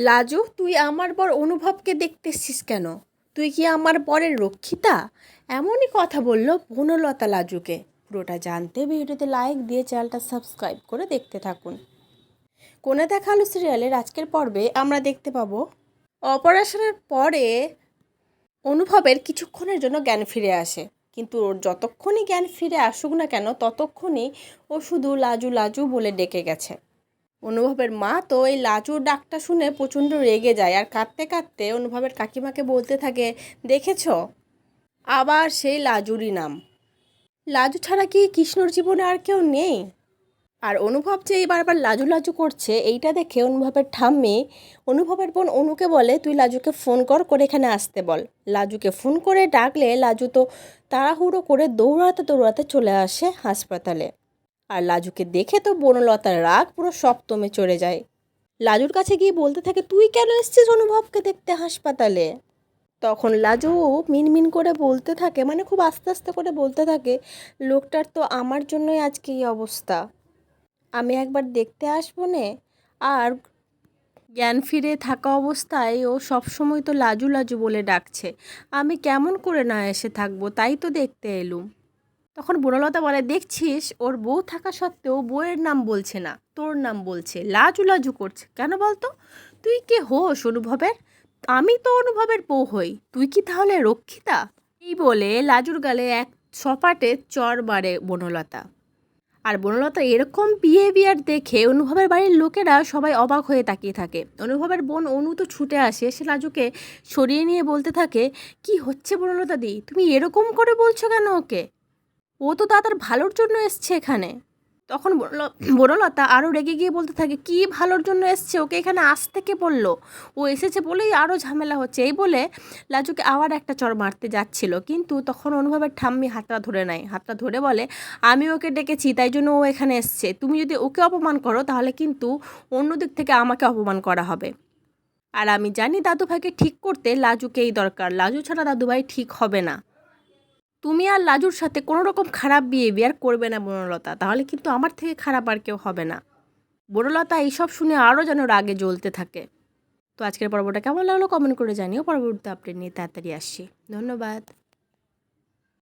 লাজু, তুই আমার বর অনুভবকে দেখতেছিস কেন? তুই কি আমার বরের রক্ষিতা? এমনই কথা বলল বনলতা লাজুকে। পুরোটা জানতে ভিডিওতে লাইক দিয়ে চ্যানেলটা সাবস্ক্রাইব করে দেখতে থাকুন। কোনে দেখা আলো সিরিয়ালের আজকের পর্বে আমরা দেখতে পাবো অপারেশনের পরে অনুভবের কিছুক্ষণের জন্য জ্ঞান ফিরে আসে। কিন্তু ওর যতক্ষণই জ্ঞান ফিরে আসুক না কেন ততক্ষণই ও শুধু লাজু লাজু বলে ডেকে গেছে। অনুভবের মা তো এই লাজুর ডাকটা শুনে প্রচণ্ড রেগে যায় আর কাঁদতে কাঁদতে অনুভবের কাকিমাকে বলতে থাকে, দেখেছ, আবার সেই লাজুরই নাম। লাজু ছাড়া কি কৃষ্ণর জীবনে আর কেউ নেই? আর অনুভব যে এই বারবার লাজু লাজু করছে এইটা দেখে অনুভবের ঠাম্মি অনুভবের বোন অনুকে বলে, তুই লাজুকে ফোন করে এখানে আসতে বল। লাজুকে ফোন করে ডাকলে লাজু তো তাড়াহুড়ো করে দৌড়াতে দৌড়াতে চলে আসে হাসপাতালে। আর লাজুকে দেখে তো বনলতার রাগ পুরো সপ্তমে চড়ে যায়। লাজুর কাছে গিয়ে বলতে থাকে, তুই কেন এসেছিস অনুভবকে দেখতে হাসপাতালে? তখন লাজু মিনমিন করে বলতে থাকে, মানে খুব আস্তে আস্তে করে বলতে থাকে, লোকটার তো আমার জন্যই আজকে এই অবস্থা। আমি একবার দেখতে আসবো নে। আর জ্ঞান ফিরে থাকা অবস্থায় ও সবসময় তো লাজু লাজু বলে ডাকছে। আমি কেমন করে না এসে থাকবো, তাই তো দেখতে এলুম। তখন বনলতা বলে, দেখছিস, ওর বউ থাকা সত্ত্বেও বউয়ের নাম বলছে না, তোর নাম বলছে, লাজু লাজু করছে কেন বলতো? তুই কে হোস অনুভবের? আমি তো অনুভবের বউ হই, তুই কি তাহলে রক্ষিতা? এই বলে লাজুর গালে এক সপাটে চর মারে বনলতা। আর বনলতা এরকম বিহেভিয়ার দেখে অনুভবের বাড়ির লোকেরা সবাই অবাক হয়ে তাকিয়ে থাকে। অনুভবের বোন অনু তো ছুটে আসে, সে লাজুকে সরিয়ে নিয়ে বলতে থাকে, কি হচ্ছে বনলতা দি, তুমি এরকম করে বলছো কেন ওকে? ও তো দাদার ভালোর জন্য এসছে এখানে। তখন বনলতা আরও রেগে গিয়ে বলতে থাকে, কি ভালোর জন্য এসছে? ওকে এখানে আসতে কে বললো? ও এসেছে বলেই আরও ঝামেলা হচ্ছে। এই বলে লাজুকে আবার একটা চড় মারতে যাচ্ছিল, কিন্তু তখন অনুভবের ঠাম্মি হাতটা ধরে নেয়। হাতটা ধরে বলে, আমি ওকে ডেকেছি, তাই জন্য ও এখানে এসছে। তুমি যদি ওকে অপমান করো তাহলে কিন্তু অন্য দিক থেকে আমাকে অপমান করা হবে। আর আমি জানি দাদুভাইকে ঠিক করতে লাজুকেই দরকার, লাজু ছাড়া দাদুভাই ঠিক হবে না। তুমি আর লাজুর সাথে কোনো রকম খারাপ বিহেভিয়ার করবে না বনলতা, তাহলে কিন্তু আমার থেকে খারাপ আর কেউ হবে না। বনলতা এইসব শুনে আরও যেন রাগে জ্বলতে থাকে। তো আজকের পর্বটা কেমন লাগলো কমেন্ট করে জানিও। পরবর্তী আপডেট নিয়ে তাড়াতাড়ি আসছি। ধন্যবাদ।